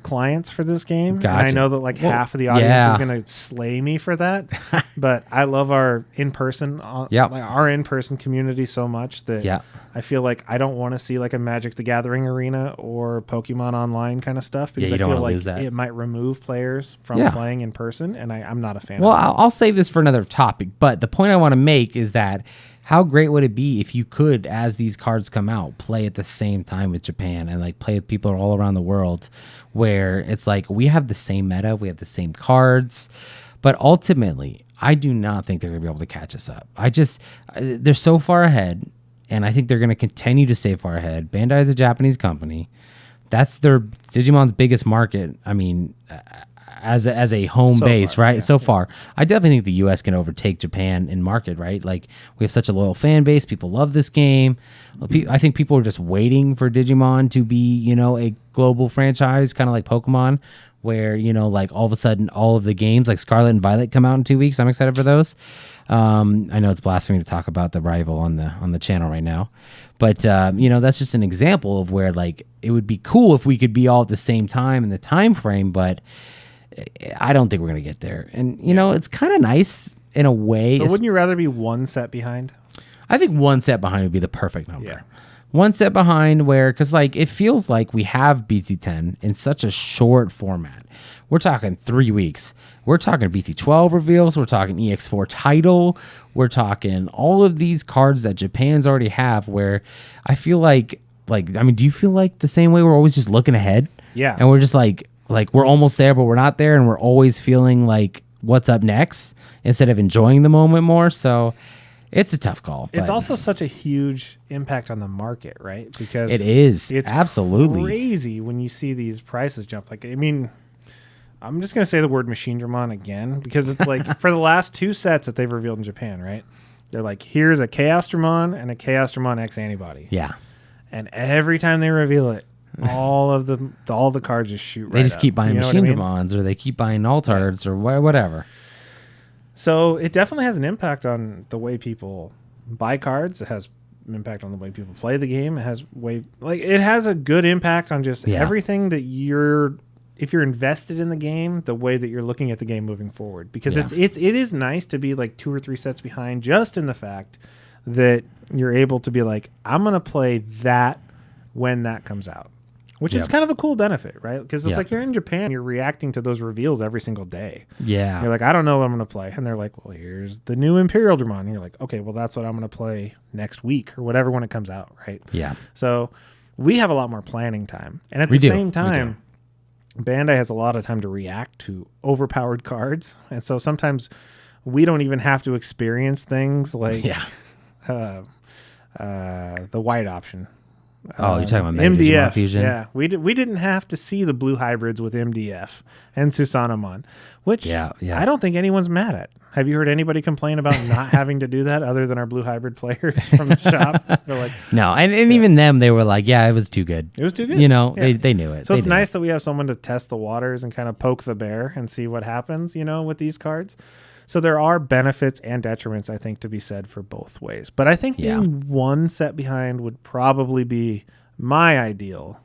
clients for this game. Gotcha. And I know that like half of the audience is going to slay me for that, but I love our in-person our in-person community so much that I feel like I don't want to see like a Magic the Gathering arena or Pokemon Online kind of stuff because I feel like it might remove players from playing in person, and I'm not a fan of that. Well, I'll save this for another topic, but the point I want to make is that how great would it be if you could, as these cards come out, play at the same time with Japan and like play with people all around the world where it's like we have the same meta, we have the same cards, but ultimately I do not think they're going to be able to catch us up. They're so far ahead. And I think they're going to continue to stay far ahead. Bandai is a Japanese company. That's their Digimon's biggest market. I mean, as a home base, right? So far, I definitely think the U.S. can overtake Japan in market, right? Like we have such a loyal fan base. People love this game. I think people are just waiting for Digimon to be, a global franchise, kind of like Pokemon, where like all of a sudden all of the games like Scarlet and Violet come out in 2 weeks. I'm excited for those. I know it's blasphemy to talk about the rival on the channel right now, but that's just an example of where like it would be cool if we could be all at the same time in the time frame, but I don't think we're gonna get there. And it's kind of nice in a way. But wouldn't you rather be one set behind? I think one set behind would be the perfect number. Yeah. One set behind because like it feels like we have BT10 in such a short format. We're talking 3 weeks. We're talking BT12 reveals. We're talking EX4 title. We're talking all of these cards that Japan's already have where I feel like I mean, do you feel like the same way we're always just looking ahead? Yeah. And we're just like we're almost there, but we're not there. And we're always feeling like what's up next instead of enjoying the moment more. So it's a tough call. It's also such a huge impact on the market, right? Because it is. It's absolutely crazy when you see these prices jump. Like, I mean, I'm just going to say the word Machine Dramon again because it's like for the last 2 sets that they've revealed in Japan, right? They're like, here's a Chaos Dramon and a Chaos Dramon X antibody. Yeah. And every time they reveal it, all the cards just shoot right They just up. keep buying Machine Dramons or they keep buying Altards or whatever. So it definitely has an impact on the way people buy cards. It has an impact on the way people play the game. It has a good impact on just everything that if you're invested in the game, the way that you're looking at the game moving forward. Because it is nice to be like 2 or 3 sets behind, just in the fact that you're able to be like, I'm going to play that when that comes out, which is kind of a cool benefit, right? Because it's like you're in Japan, you're reacting to those reveals every single day. Yeah. You're like, I don't know what I'm going to play. And they're like, well, here's the new Imperial Dramon. And you're like, okay, well, that's what I'm going to play next week or whatever when it comes out, right? Yeah. So we have a lot more planning time. And at the same time, Bandai has a lot of time to react to overpowered cards. And so sometimes we don't even have to experience things like the white option. Oh, you're talking about MDF Fusion? Yeah, we didn't have to see the blue hybrids with MDF and Susanamon, which I don't think anyone's mad at. Have you heard anybody complain about not having to do that other than our blue hybrid players from the shop? They're like, no, and even them, they were like, yeah, it was too good. It was too good. You know, they knew it. So it's nice that we have someone to test the waters and kind of poke the bear and see what happens, with these cards. So there are benefits and detriments, I think, to be said for both ways. But I think being one set behind would probably be my ideal.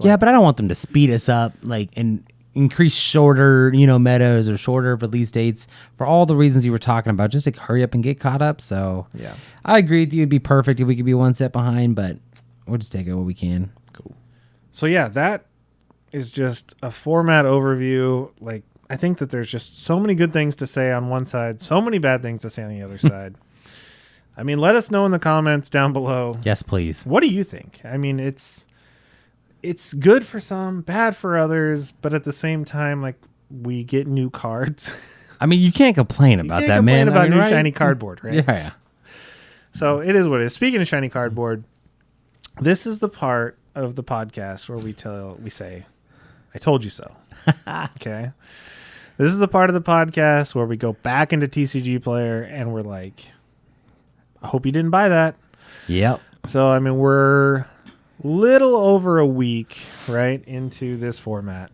Yeah, but I don't want them to speed us up, and increase shorter, metas or shorter release dates for all the reasons you were talking about. Just to hurry up and get caught up. So yeah, I agree with you. It'd be perfect if we could be one set behind, but we'll just take it what we can. Cool. So yeah, that is just a format overview. I think that there's just so many good things to say on one side, so many bad things to say on the other side. I mean, let us know in the comments down below. Yes, please. What do you think? I mean, it's good for some, bad for others, but at the same time, we get new cards. I mean, you can't complain about that, man. About new shiny cardboard, right? Yeah. So it is what it is. Speaking of shiny cardboard, this is the part of the podcast where we say, I told you so. Okay. This is the part of the podcast where we go back into TCG Player and we're like, I hope you didn't buy that. Yep. So, I mean, we're little over a week, right, into this format.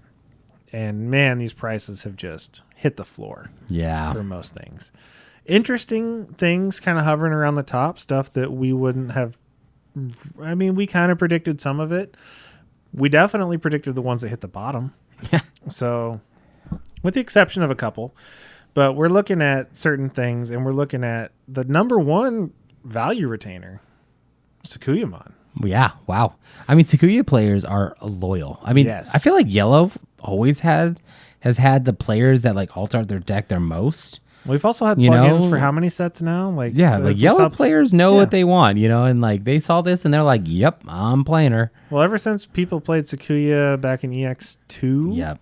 And, man, these prices have just hit the floor. Yeah. For most things. Interesting things kind of hovering around the top, stuff that we wouldn't have. I mean, we kind of predicted some of it. We definitely predicted the ones that hit the bottom. Yeah. So, with the exception of a couple, but we're looking at certain things, and we're looking at the number one value retainer, Sakuyamon. Yeah, wow. I mean, Sakuya players are loyal. I mean, I feel like Yellow always has had the players that alt art their deck their most. We've also had plugins for how many sets now? Yellow players know what they want, and they saw this and they're like, yep, I'm playing her. Well, ever since people played Sakuya back in EX2, yep.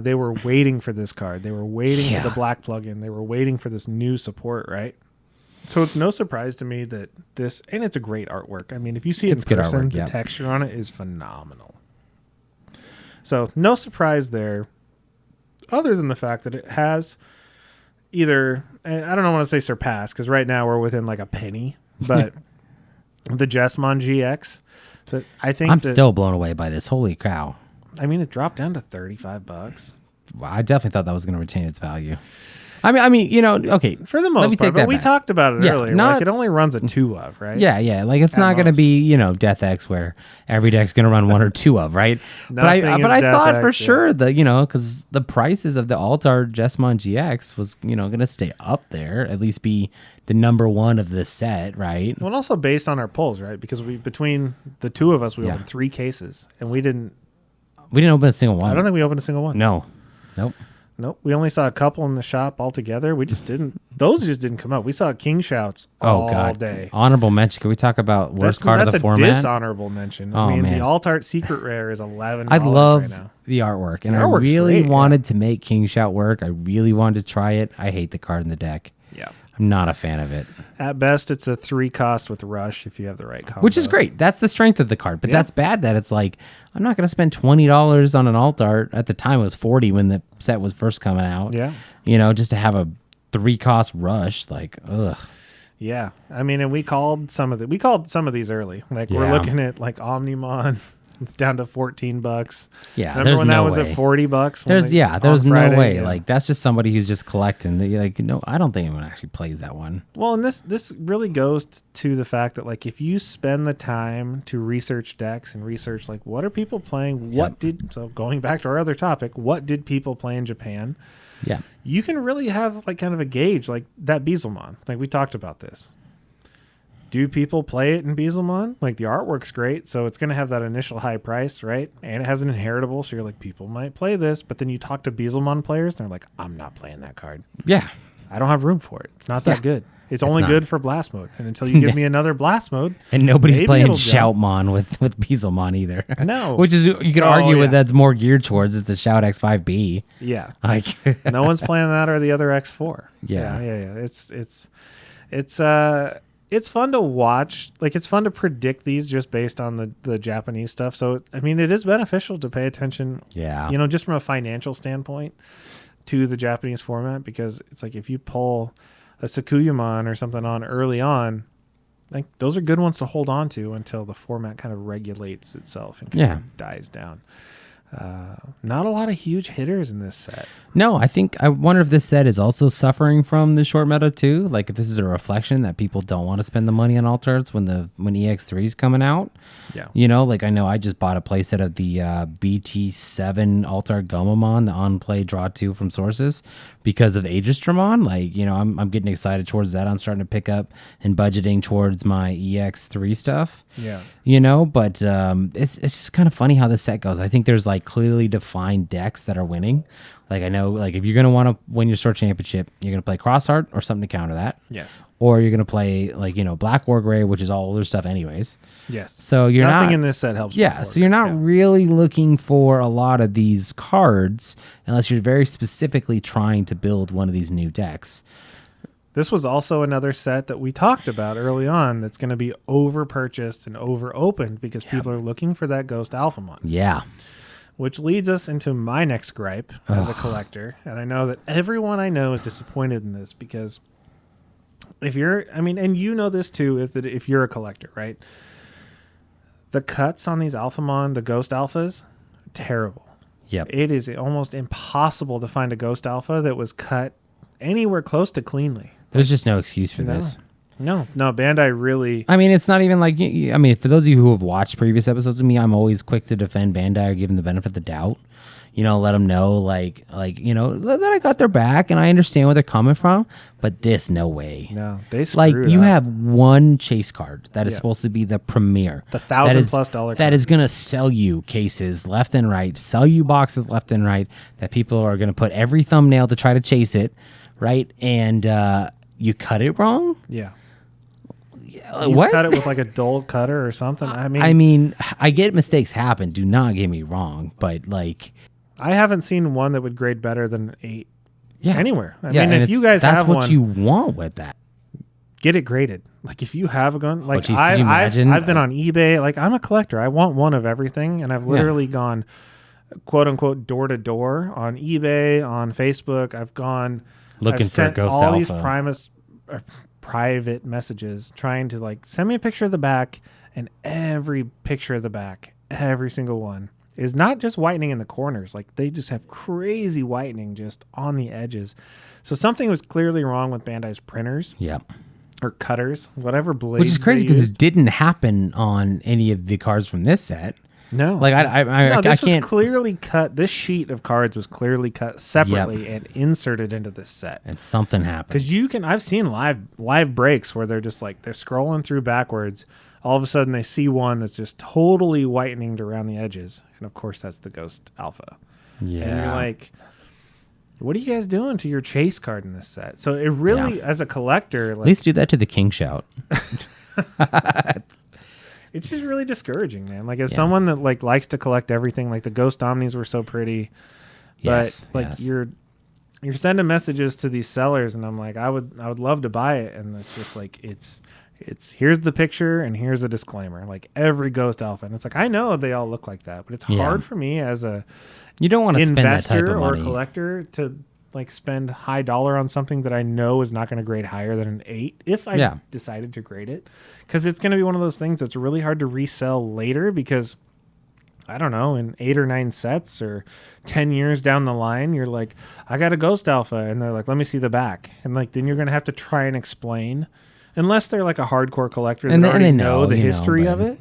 They were waiting for this card. They were waiting for the black plugin. They were waiting for this new support, right? So it's no surprise to me that this, and it's a great artwork. I mean, if you see it in person, the texture on it is phenomenal. So no surprise there, other than the fact that it has either, I don't want to say surpassed, because right now we're within a penny, but the Jesmon GX. So I think I'm still blown away by this. Holy cow. I mean, it dropped down to $35. Well, I definitely thought that was going to retain its value. I mean, okay. For the most part, but we talked about it earlier. It only runs a 2 of, right? Yeah. It's not going to be, Death X where every deck's going to run 1 or 2 of, right? But I thought for sure that, because the prices of the Altar Jesmon GX was, going to stay up there, at least be the number one of the set, right? Well, and also based on our polls, right? Because between the two of us, we opened 3 cases, and we didn't open a single one. I don't think we opened a single one. No. Nope. We only saw a couple in the shop altogether. We just didn't. Those just didn't come up. We saw King Shouts all day. Honorable mention. Can we talk about worst card of the format? That's a dishonorable mention. I mean, the Alt-Art Secret Rare is $11 I love right now. The artwork. And I really wanted to make King Shout work. I really wanted to try it. I hate the card in the deck. Yeah. I'm not a fan of it. At best, it's a 3 cost with Rush if you have the right combo. Which is great. That's the strength of the card. But that's bad that it's I'm not going to spend $20 on an alt art. At the time, it was $40 when the set was first coming out. Yeah. Just to have a 3 cost Rush. Ugh. Yeah. I mean, and we called some of these early. We're looking at Omnimon. It's down to $14. Yeah, remember when that was at $40? There's no way. Yeah. That's just somebody who's just collecting. No, I don't think anyone actually plays that one. Well, and this really goes to the fact that if you spend the time to research decks and research what are people playing, so going back to our other topic, what did people play in Japan? Yeah, you can really have kind of a gauge that Beelzemon. We talked about this. do people play it in Beelzemon? Like, the artwork's great, so it's going to have that initial high price, right? And it has an inheritable, so you're like, people might play this. But then you talk to Beelzemon players, and they're like, I'm not playing that card. Yeah. I don't have room for it. It's not that good. It's only not. good for Blast Mode. And until you give me another Blast Mode. And nobody's maybe playing it'll jump. Shoutmon with Beelzemon either. No. Which is, you could argue with that's more geared towards it's the Shout X5B. Yeah. Like no one's playing that or the other X4. Yeah. Yeah. It's fun to watch. Like, it's fun to predict these just based on the Japanese stuff. So, I mean, it is beneficial to pay attention, Yeah. you know, just from a financial standpoint to the Japanese format, because it's like if you pull a Sakuyamon or something on early on, like, those are good ones to hold on to until the format kind of regulates itself and kind of dies down. Not a lot of huge hitters in this set. No, I wonder if this set is also suffering from the short meta too. Like, if this is a reflection that people don't want to spend the money on alt arts when EX3 is coming out. Yeah. You know, like, I know I just bought a playset of the BT10 alt art Gomamon, the on play draw 2 from Sources, because of Aegistramon. Like, you know, I'm getting excited towards that. I'm starting to pick up and budgeting towards my EX3 stuff. Yeah. You know, but it's just kind of funny how this set goes. I think there's like clearly defined decks that are winning. Like, I know, like, if you're going to want to win your store championship, you're going to play Crossheart or something to counter that. Yes. Or you're going to play, like, you know, Black War Gray, which is all older stuff anyways. Yes. So you're Nothing not, in this set helps. yeah, so you're not really looking for a lot of these cards unless you're very specifically trying to build one of these new decks. This was also another set that we talked about early on that's going to be over-purchased and over-opened because people are looking for that Ghost Alphamon. Yeah. Which leads us into my next gripe as a collector. And I know that everyone I know is disappointed in this because if you're, I mean, and you know this too, if you're a collector, right? The cuts on these Alphamon, the Ghost Alphas, terrible. Yep. It is almost impossible to find a Ghost Alpha that was cut anywhere close to cleanly. There's just no excuse for this. No, Bandai really... I mean, it's not even like... I mean, for those of you who have watched previous episodes of me, I'm always quick to defend Bandai or give them the benefit of the doubt. You know, let them know, like you know, that I got their back and I understand where they're coming from. But this, no way. No, they screwed like, you up. have one chase card that is supposed to be the premier. The $1,000+ card. That is going to sell you cases left and right, sell you boxes left and right, that people are going to put every thumbnail to try to chase it, right? And you cut it wrong? Yeah. You cut it with like a dull cutter or something. I mean, I get mistakes happen. Do not get me wrong, but like, I haven't seen one that would grade better than 8 anywhere. I mean, if you guys that's have what one, you want with that. Get it graded. Like, if you have a gun, like, geez, could you imagine? I've been on eBay. Like, I'm a collector. I want one of everything, and I've literally gone, quote unquote, door to door on eBay, on Facebook. I've looking for Ghost all Alpha. These private messages trying to, like, send me a picture of the back, and every picture of the back, every single one, is not just whitening in the corners. Like, they just have crazy whitening just on the edges. So something was clearly wrong with Bandai's printers. Yep. Or cutters, whatever blades. Which is crazy because it didn't happen on any of the cards from this set. No. Like, this I can't... was clearly cut. This sheet of cards was clearly cut separately and inserted into this set. And something happened. Because I've seen live breaks where they're just like, they're scrolling through backwards. All of a sudden they see one that's just totally whitening around the edges. And of course that's the Ghost Alpha. Yeah. And you're like, what are you guys doing to your chase card in this set? So it really, as a collector... At least do that to the King Shout. It's just really discouraging, man. Like, as someone that like likes to collect everything, like the Ghost Omnis were so pretty, but you're sending messages to these sellers, and I'm like, I would love to buy it, and it's just like it's here's the picture and here's a disclaimer, like every Ghost Alpha, and it's like, I know they all look like that, but it's hard for me as a you don't want to spend that type of money or collector to like spend high dollar on something that I know is not going to grade higher than an 8 if I decided to grade it, because it's going to be one of those things that's really hard to resell later, because I don't know, in 8 or 9 sets or 10 years down the line, you're like, I got a Ghost Alpha, and they're like, let me see the back, and like then you're going to have to try and explain, unless they're like a hardcore collector and already know the history of it.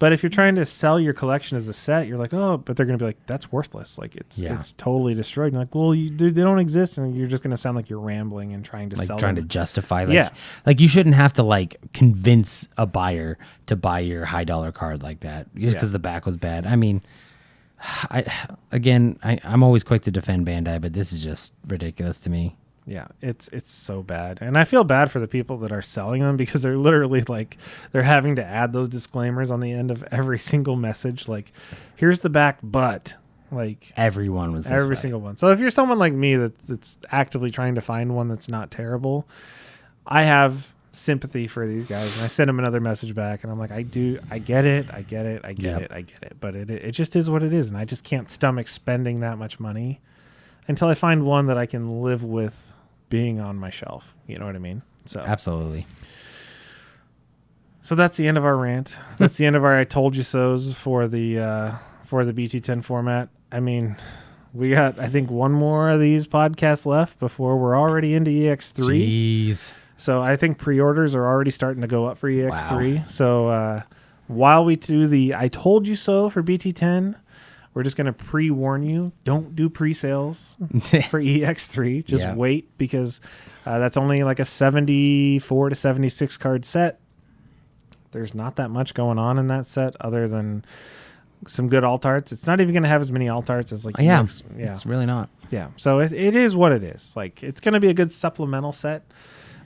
But if you're trying to sell your collection as a set, you're like, oh, but they're going to be like, that's worthless. Like it's totally destroyed. You're like, well, they don't exist. And you're just going to sound like you're rambling and trying to like sell trying them. to justify. Like you shouldn't have to like convince a buyer to buy your high dollar card like that just because the back was bad. I mean, I'm always quick to defend Bandai, but this is just ridiculous to me. Yeah, it's so bad. And I feel bad for the people that are selling them because they're literally like, they're having to add those disclaimers on the end of every single message. Like, here's the back, but like everyone was every single one. So if you're someone like me that's actively trying to find one that's not terrible, I have sympathy for these guys. And I send them another message back and I'm like, I get it. But it just is what it is. And I just can't stomach spending that much money until I find one that I can live with being on my shelf. You know what I mean? So absolutely. So that's the end of our rant. That's the end of our I told you so's for the BT10 format. I mean, we got, I think, one more of these podcasts left before we're already into EX3. Jeez. So I think pre-orders are already starting to go up for EX3. Wow. So while we do the I told you so for BT10, we're just going to pre-warn you. Don't do pre-sales for EX3. Just wait because that's only like a 74 to 76 card set. There's not that much going on in that set other than some good alt arts. It's not even going to have as many alt arts as like EX. It's really not. Yeah. So it is what it is. Like, it's going to be a good supplemental set,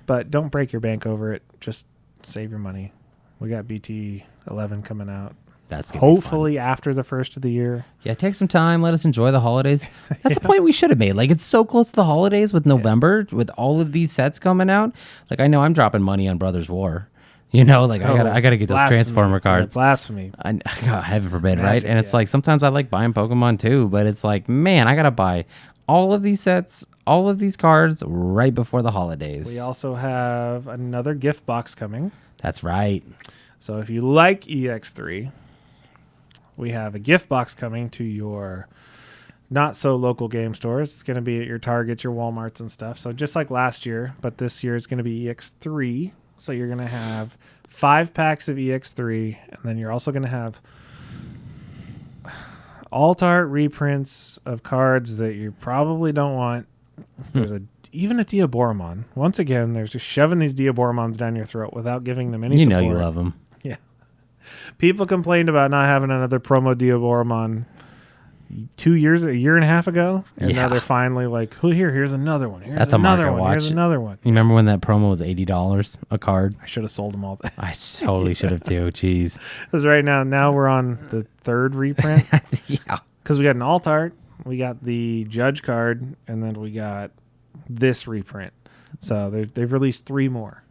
but don't break your bank over it. Just save your money. We got BT11 coming out. That's hopefully after the first of the year. Yeah, take some time. Let us enjoy the holidays. That's the point we should have made. Like, it's so close to the holidays with November, with all of these sets coming out. Like, I know I'm dropping money on Brothers War. You know, like I gotta get those Transformer cards. It's blasphemy. God, heaven forbid, right? And it's like sometimes I like buying Pokemon too, but it's like, man, I gotta buy all of these sets, all of these cards right before the holidays. We also have another gift box coming. That's right. So if you like EX3, we have a gift box coming to your not so local game stores. It's going to be at your Targets, your Walmarts and stuff. So just like last year, but this year is going to be EX3. So you're going to have 5 packs of EX3, and then you're also going to have alt art reprints of cards that you probably don't want. There's even a Diaboromon. Once again, they're just shoving these Diaboromons down your throat without giving them any support. You know you love them. Yeah. People complained about not having another promo Diaboromon a year and a half ago, and now they're finally like, "Oh, here's another one. Here's another one. Here's another one." You remember when that promo was $80 a card? I should have sold them all. I totally should have too. Jeez. Because right now we're on the 3rd reprint. Yeah. Because we got an alt art, we got the Judge card, and then we got this reprint. So they've released 3 more.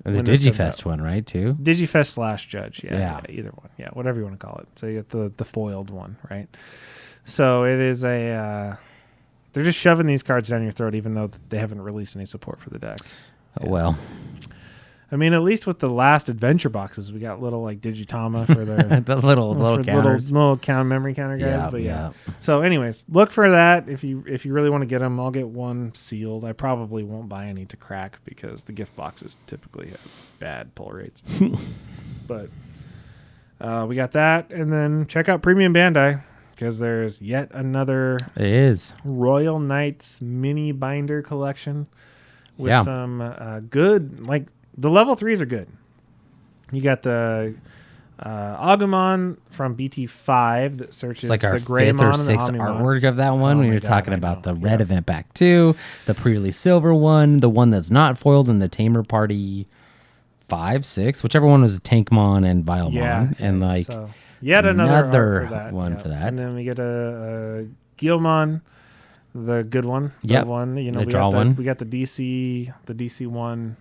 The Digifest one, right, too? Digifest / Judge, yeah, either one. Yeah, whatever you want to call it. So you get the foiled one, right? So it is they're just shoving these cards down your throat even though they haven't released any support for the deck. Oh, well. I mean, at least with the last adventure boxes, we got little like Digitama for the the little counters. little memory counter guys. Yeah. So anyways, look for that if you really want to get them. I'll get one sealed. I probably won't buy any to crack because the gift boxes typically have bad pull rates. But we got that, and then check out Premium Bandai because there's yet another Royal Knights mini binder collection with some good like. The level 3s are good. You got the Agumon from BT5 that searches it's like our the Greymon 5th or 6th artwork of that one. When you're talking about the red event pack 2, the pre-release silver one, the one that's not foiled in the Tamer Party 5, 6, whichever one was Tankmon and Vilemon. And like so yet another one for that. And then we get a Guilmon, the good one. The one, you know, we got the DC one.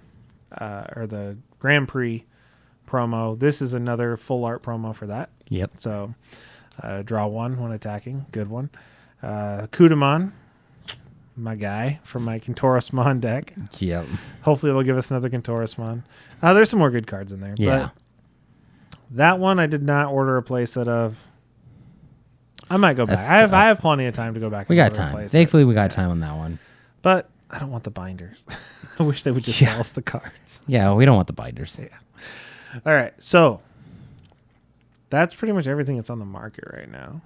Or the Grand Prix promo. This is another full art promo for that. Yep. So draw 1 when attacking. Good one. Kudamon, my guy from my Kintorosmon deck. Yep. Hopefully they'll give us another Kintorosmon. There's some more good cards in there. Yeah. But that one I did not order a playset of. I might go back. I have plenty of time to go back. We got time. Thankfully, we got time on that one. But I don't want the binders. I wish they would just sell us the cards. Yeah, we don't want the binders. Yeah. All right. So that's pretty much everything that's on the market right now.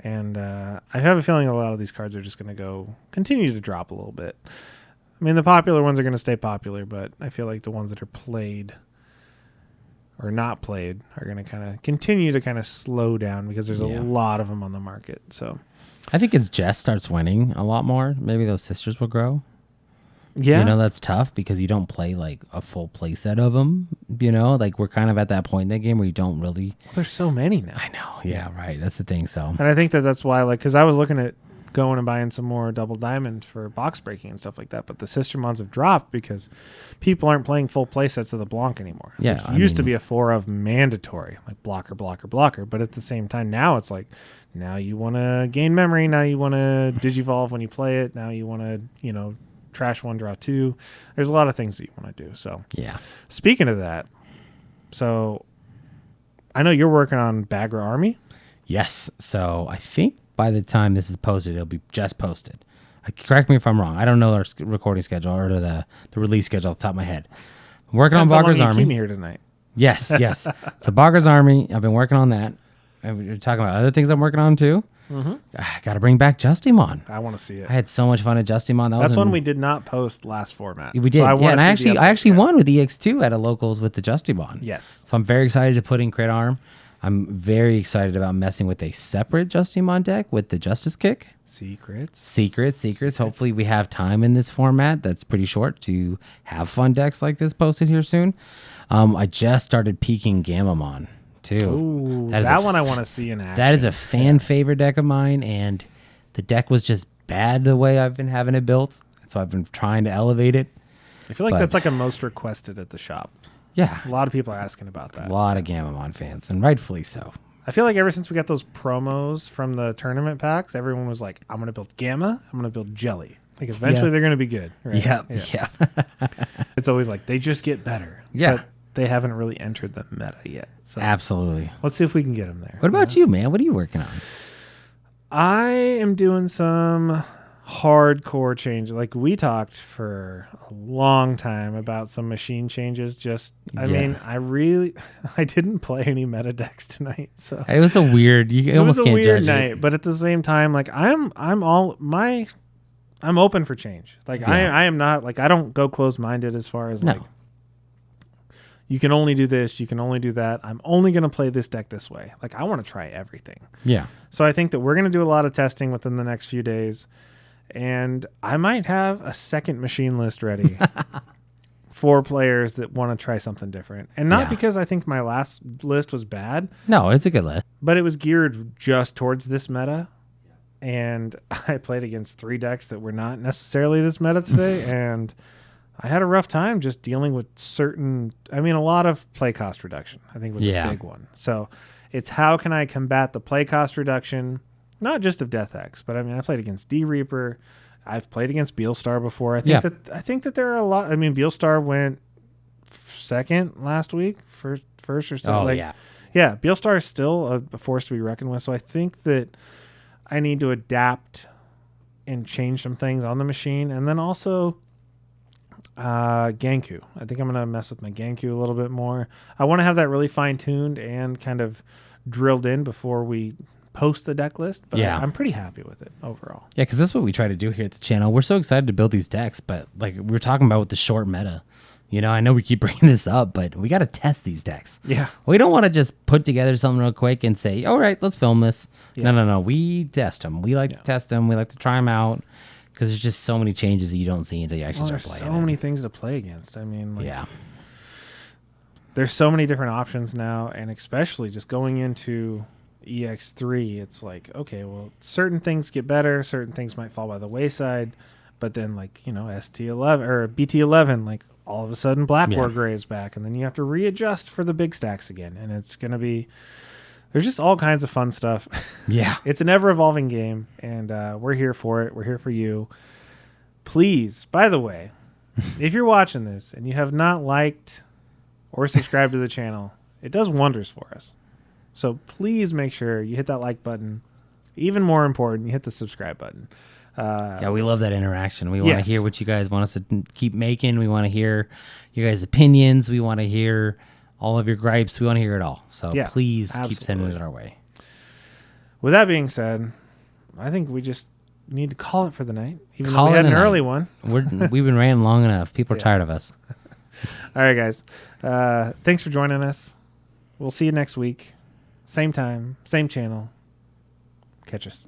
And I have a feeling a lot of these cards are just going to continue to drop a little bit. I mean, the popular ones are going to stay popular, but I feel like the ones that are played or not played are going to kind of continue to kind of slow down because there's a lot of them on the market. So I think as Jess starts winning a lot more, maybe those sisters will grow. Yeah. You know, that's tough because you don't play like a full play set of them. You know, like we're kind of at that point in the game where you don't really. There's so many now. I know. Yeah, right. That's the thing. So. And I think that's why, like, because I was looking at going and buying some more double diamond for box breaking and stuff like that, but the sister mons have dropped because people aren't playing full play sets of the Blanc anymore. Yeah. It used to be a 4 of mandatory, like blocker, blocker, blocker. But at the same time, now it's like, now you want to gain memory. Now you want to digivolve when you play it. Now you want to, you know, trash 1, draw 2. There's a lot of things that you want to do. So yeah. Speaking of that, so I know you're working on Bagra Army. Yes. So I think by the time this is posted, it'll be just posted. Correct me if I'm wrong. I don't know our recording schedule or the release schedule off the top of my head. I'm working on Bagra's Army. Keep me here tonight. Yes, yes. So Bagra's Army, I've been working on that. We're talking about other things I'm working on too. Mm-hmm. I got to bring back Justimon. I want to see it. I had so much fun at Justimon. That's one we did not post last format. We did. So and I actually won with EX2 at a locals with the Justimon. Yes. So I'm very excited to put in Crit Arm. I'm very excited about messing with a separate Justimon deck with the Justice Kick. Secrets. Hopefully we have time in this format that's pretty short to have fun decks like this posted here soon. I just started peeking Gamamon too. Ooh, that one I want to see in action. That is a fan favorite deck of mine, and the deck was just bad the way I've been having it built. So I've been trying to elevate it. I feel like that's like a most requested at the shop. Yeah. A lot of people are asking about that. A lot of Gamamon fans, and rightfully so. I feel like ever since we got those promos from the tournament packs, everyone was like, I'm going to build Gamma, I'm going to build Jelly. Like, eventually they're going to be good. Right? Yeah. It's always like, they just get better. Yeah. But they haven't really entered the meta yet. So absolutely. Let's see if we can get them there. What about you, man? What are you working on? I am doing some hardcore changes. Like, we talked for a long time about some machine changes. I mean, I didn't play any meta decks tonight, so it was a weird. You almost can't judge it. It was a weird night, but at the same time, like I'm open for change. Like I am not like I don't go closed minded as far as like you can only do this, you can only do that. I'm only going to play this deck this way. Like I want to try everything. Yeah. So I think that we're going to do a lot of testing within the next few days. And I might have a second machine list ready for players that want to try something different. And not because I think my last list was bad. No, it's a good list. But it was geared just towards this meta. And I played against 3 decks that were not necessarily this meta today. And I had a rough time just dealing with a lot of play cost reduction, I think was a big one. So it's how can I combat the play cost reduction, not just of Death X, but I mean, I played against D Reaper. I've played against Beelstar before. I think that there are a lot. I mean, Beelstar went second last week, first or something. Yeah. Beelstar is still a force to be reckoned with. So I think that I need to adapt and change some things on the machine, and then also Genku. I think I'm going to mess with my Genku a little bit more. I want to have that really fine-tuned and kind of drilled in before we post the deck list, but I'm pretty happy with it overall. Yeah, because that's what we try to do here at the channel. We're so excited to build these decks, but like we were talking about with the short meta, you know, I know we keep bringing this up, but we got to test these decks. Yeah. We don't want to just put together something real quick and say, all right, let's film this. Yeah. No. We test them. We like to test them. We like to try them out because there's just so many changes that you don't see until you actually start playing. There's so many things to play against. I mean, there's so many different options now, and especially just going into EX3, it's like, okay, well, certain things get better, certain things might fall by the wayside, but then like, you know, ST11 or BT11, like all of a sudden Black War Gray is back, and then you have to readjust for the big stacks again, and it's going to be, there's just all kinds of fun stuff. Yeah. It's an ever-evolving game, and we're here for it. We're here for you. Please, by the way, if you're watching this and you have not liked or subscribed to the channel, it does wonders for us. So please make sure you hit that like button. Even more important, you hit the subscribe button. We love that interaction. We want to hear what you guys want us to keep making. We want to hear your guys' opinions. We want to hear all of your gripes. We want to hear it all. So Yeah, please keep absolutely. sending it our way. With that being said, I think we just need to call it for the night. Even Call though we it had an a night. early one. We've been ranting long enough. People are tired of us. All right, guys. Thanks for joining us. We'll see you next week. Same time, same channel. Catch us.